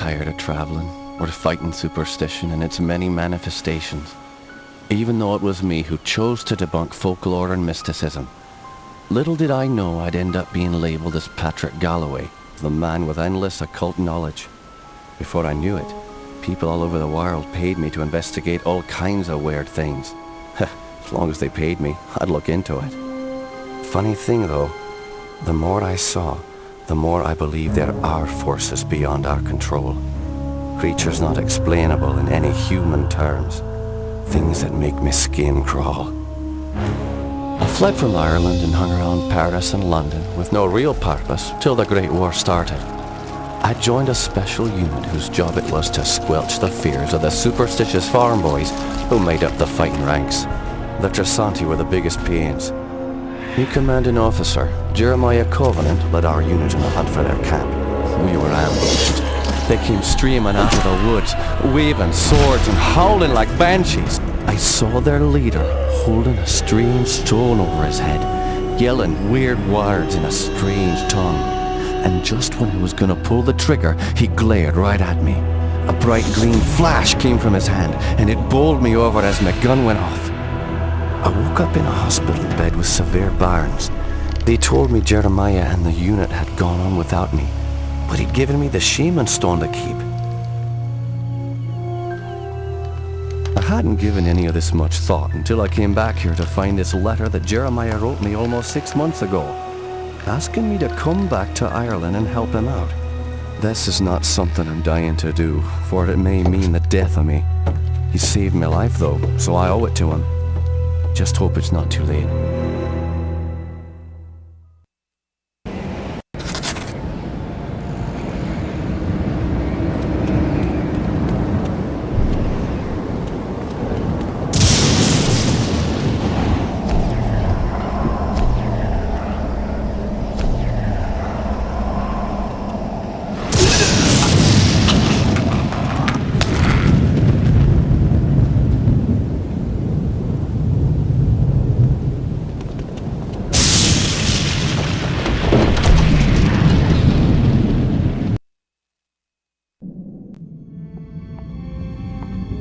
tired of traveling, or fighting superstition in its many manifestations. Even though it was me who chose to debunk folklore and mysticism. Little did I know I'd end up being labelled as Patrick Galloway, the man with endless occult knowledge. Before I knew it, people all over the world paid me to investigate all kinds of weird things. As long as they paid me, I'd look into it. Funny thing though, the more I saw, the more I believed there are forces beyond our control. Creatures not explainable in any human terms. Things that make my skin crawl. I fled from Ireland and hung around Paris and London with no real purpose till the Great War started. I joined a special unit whose job it was to squelch the fears of the superstitious farm boys who made up the fighting ranks. The Tresanti were the biggest pains. New commanding officer, Jeremiah Covenant, led our unit on a hunt for their camp. We were ambushed. They came streaming out of the woods, waving swords and howling like banshees. I saw their leader holding a strange stone over his head, yelling weird words in a strange tongue. And just when I was gonna pull the trigger, he glared right at me. A bright green flash came from his hand, and it bowled me over as my gun went off. I woke up in a hospital bed with severe burns. They told me Jeremiah and the unit had gone on without me, but he'd given me the shaman stone to keep. I hadn't given any of this much thought until I came back here to find this letter that Jeremiah wrote me almost 6 months ago, asking me to come back to Ireland and help him out. This is not something I'm dying to do, for it may mean the death of me. He saved my life though, so I owe it to him. Just hope it's not too late.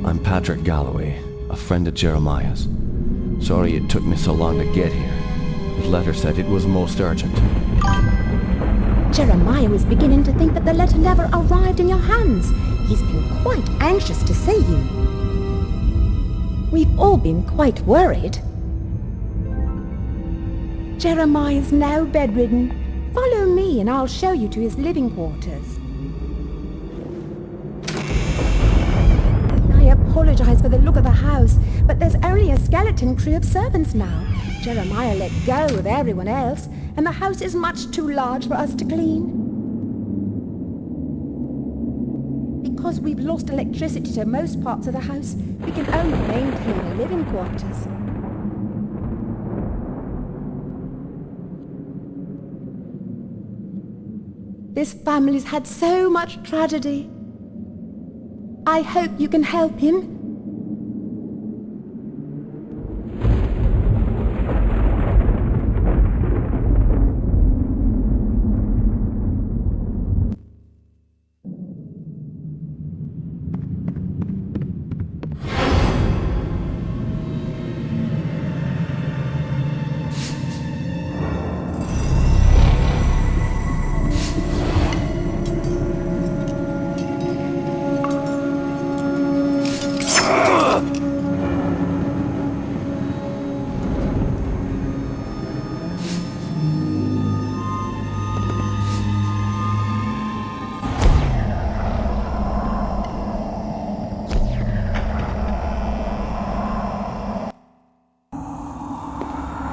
I'm Patrick Galloway, a friend of Jeremiah's. Sorry it took me so long to get here. His letter said it was most urgent. Jeremiah was beginning to think that the letter never arrived in your hands. He's been quite anxious to see you. We've all been quite worried. Jeremiah's now bedridden. Follow me and I'll show you to his living quarters. I apologize for the look of the house, but there's only a skeleton crew of servants now. Jeremiah let go of everyone else, and the house is much too large for us to clean. Because we've lost electricity to most parts of the house, we can only maintain the living quarters. This family's had so much tragedy. I hope you can help him.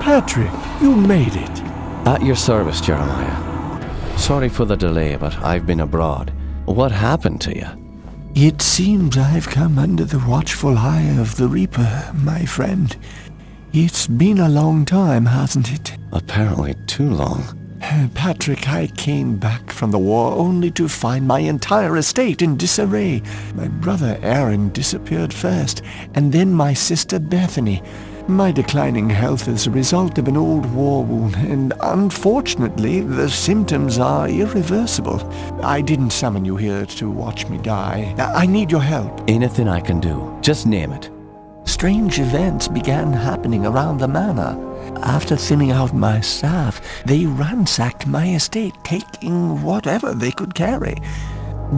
Patrick, you made it. At your service, Jeremiah. Sorry for the delay, but I've been abroad. What happened to you? It seems I've come under the watchful eye of the Reaper, my friend. It's been a long time, hasn't it? Apparently too long. Patrick, I came back from the war only to find my entire estate in disarray. My brother Aaron disappeared first, and then my sister Bethany. My declining health is a result of an old war wound, and unfortunately, the symptoms are irreversible. I didn't summon you here to watch me die. I need your help. Anything I can do. Just name it. Strange events began happening around the manor. After thinning out my staff, they ransacked my estate, taking whatever they could carry.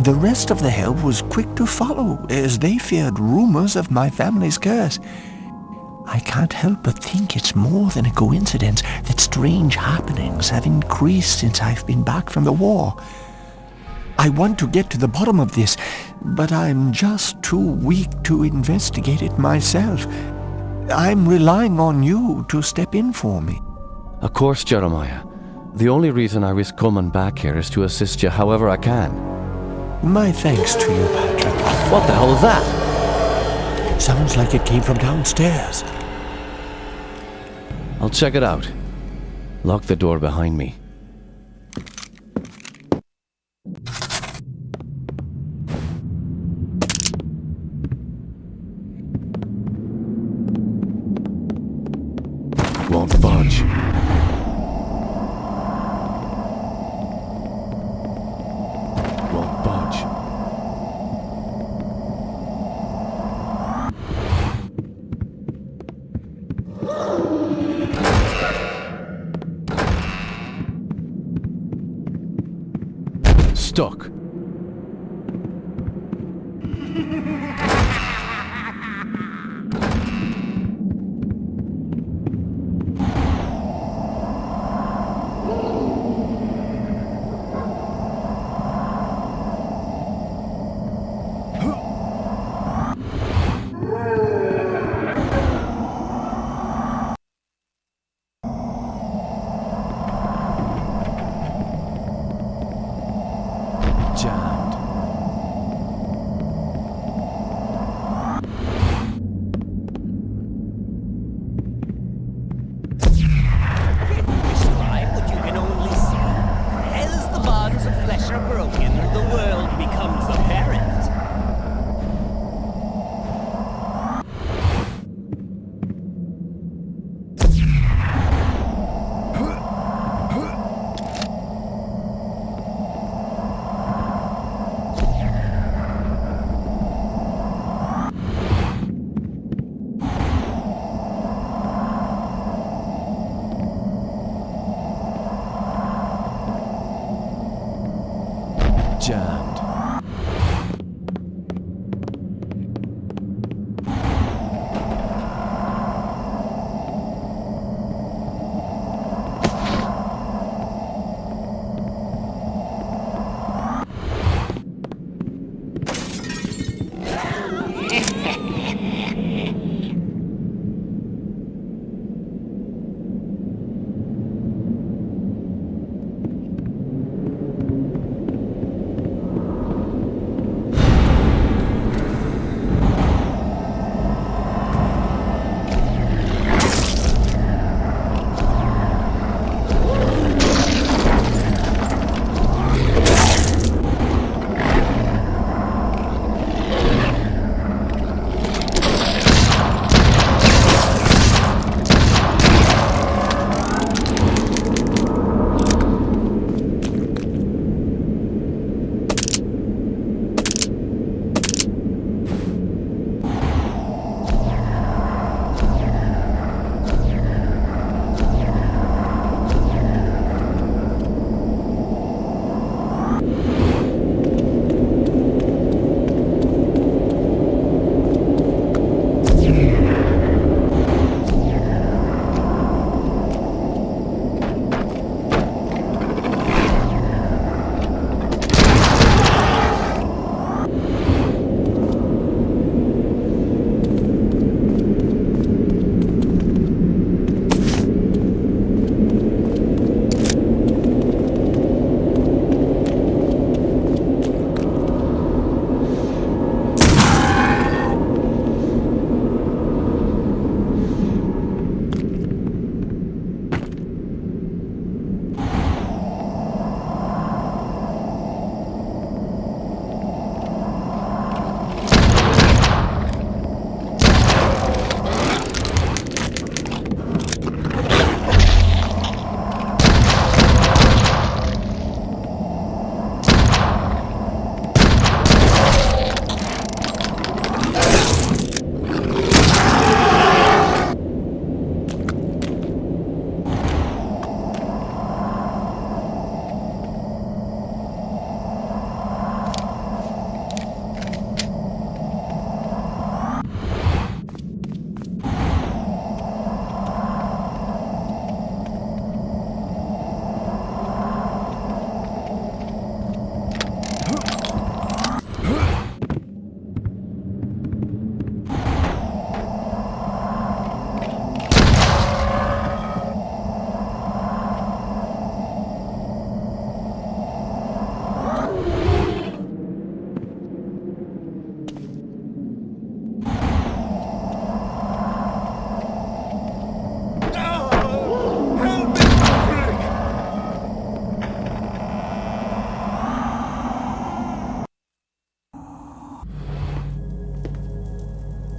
The rest of the help was quick to follow, as they feared rumors of my family's curse. I can't help but think it's more than a coincidence that strange happenings have increased since I've been back from the war. I want to get to the bottom of this, but I'm just too weak to investigate it myself. I'm relying on you to step in for me. Of course, Jeremiah. The only reason I risk coming back here is to assist you however I can. My thanks to you, Patrick. What the hell is that? Sounds like it came from downstairs. I'll check it out. Lock the door behind me. Won't budge. Won't budge. Stuck.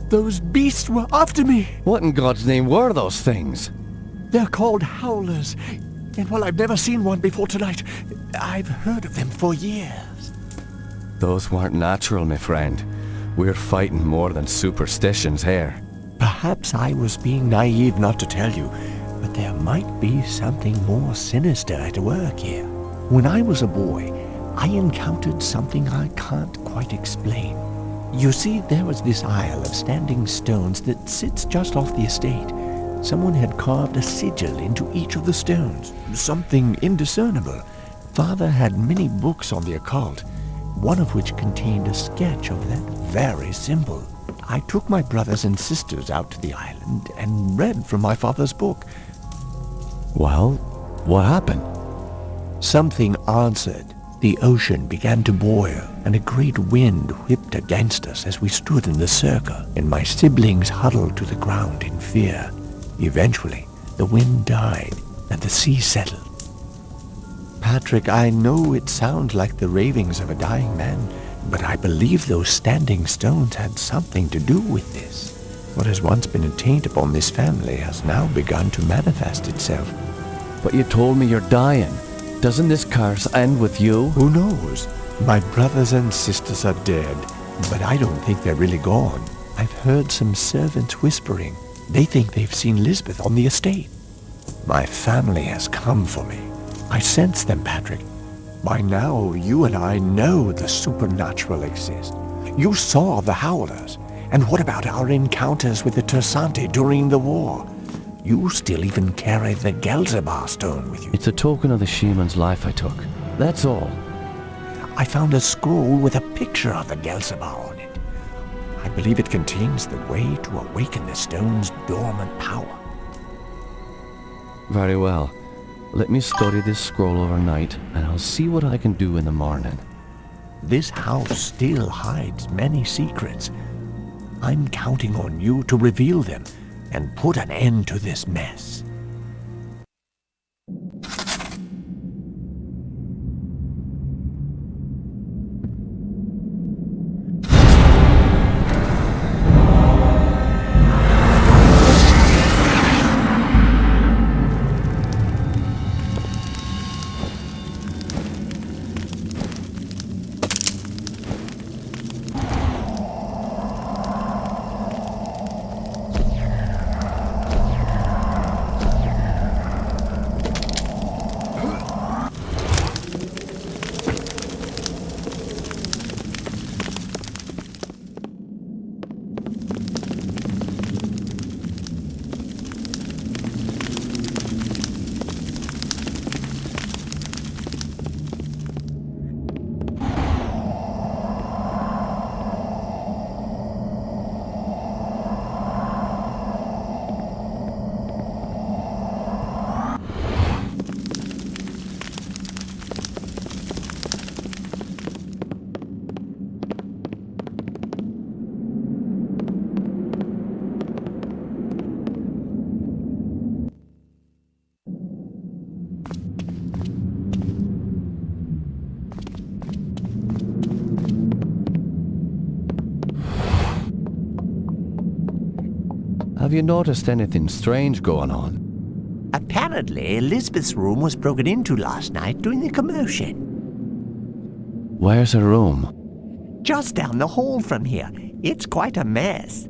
Those beasts were after me. What in God's name were those things? They're called howlers. And while I've never seen one before tonight, I've heard of them for years. Those weren't natural, my friend. We're fighting more than superstitions here. Perhaps I was being naive not to tell you, but there might be something more sinister at work here. When I was a boy, I encountered something I can't quite explain. You see, there was this isle of standing stones that sits just off the estate. Someone had carved a sigil into each of the stones, something indiscernible. Father had many books on the occult, one of which contained a sketch of that very symbol. I took my brothers and sisters out to the island and read from my father's book. Well, what happened? Something answered. The ocean began to boil, and a great wind whipped against us as we stood in the circle, and my siblings huddled to the ground in fear. Eventually, the wind died, and the sea settled. Patrick, I know it sounds like the ravings of a dying man, but I believe those standing stones had something to do with this. What has once been a taint upon this family has now begun to manifest itself. But you told me you're dying. Doesn't this curse end with you? Who knows? My brothers and sisters are dead, but I don't think they're really gone. I've heard some servants whispering. They think they've seen Lisbeth on the estate. My family has come for me. I sense them, Patrick. By now, you and I know the supernatural exists. You saw the howlers. And what about our encounters with the Tersante during the war? You still even carry the Gelzebar stone with you. It's a token of the shaman's life I took. That's all. I found a scroll with a picture of the Gelzebar on it. I believe it contains the way to awaken the stone's dormant power. Very well. Let me study this scroll overnight, and I'll see what I can do in the morning. This house still hides many secrets. I'm counting on you to reveal them and put an end to this mess. Have you noticed anything strange going on? Apparently, Elizabeth's room was broken into last night during the commotion. Where's her room? Just down the hall from here. It's quite a mess.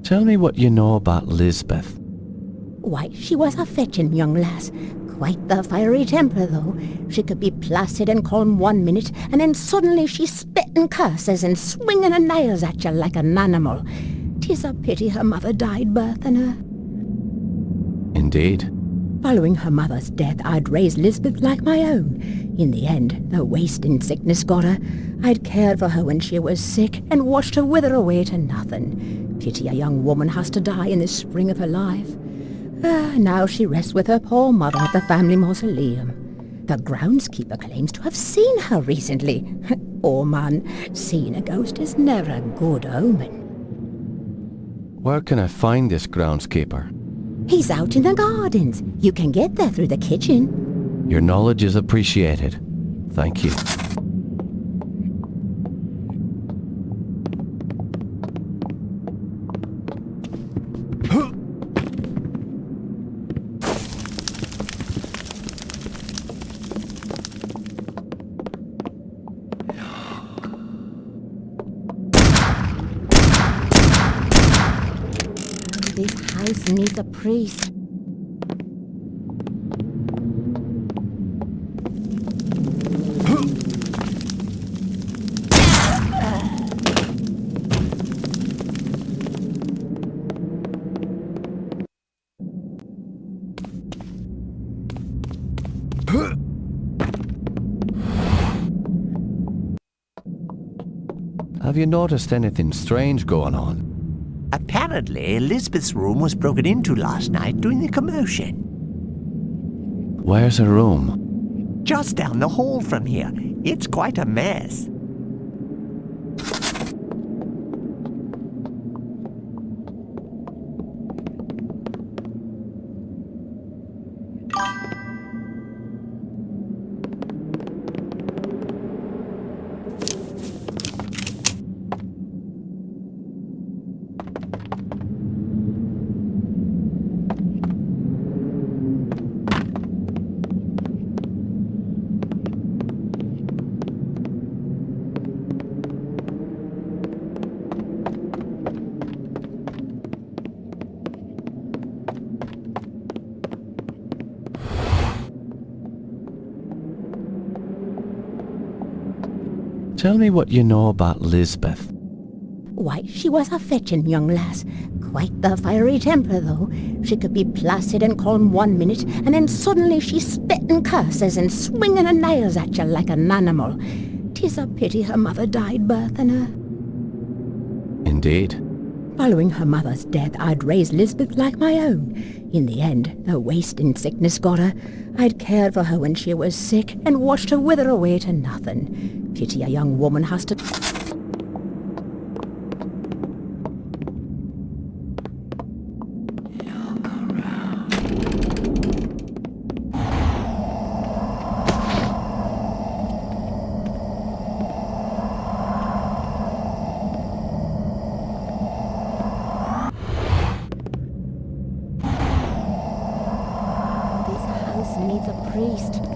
Tell me what you know about Lisbeth. Why, she was a fetching young lass. Quite the fiery temper, though. She could be placid and calm 1 minute, and then suddenly she's spitting curses and swinging her nails at you like an animal. 'Tis a pity her mother died birthing her. Indeed. Following her mother's death, I'd raised Lisbeth like my own. In the end, the wasting sickness got her. I'd cared for her when she was sick and watched her wither away to nothing. Pity a young woman has to die in the spring of her life. Now she rests with her poor mother at the family mausoleum. The groundskeeper claims to have seen her recently. Oh man, seeing a ghost is never a good omen. Where can I find this groundskeeper? He's out in the gardens. You can get there through the kitchen. Your knowledge is appreciated. Thank you. This house needs a priest. Have you noticed anything strange going on? Apparently, Elizabeth's room was broken into last night during the commotion. Where's her room? Just down the hall from here. It's quite a mess. Tell me what you know about Lisbeth. Why, she was a fetching young lass. Quite the fiery temper, though. She could be placid and calm 1 minute, and then suddenly she's spitting curses and swinging her nails at you like an animal. 'Tis a pity her mother died birthing her. Indeed. Following her mother's death, I'd raised Lisbeth like my own. In the end, the wasting sickness got her. I'd cared for her when she was sick and watched her wither away to nothing. Pity a young woman has to... This house needs a priest.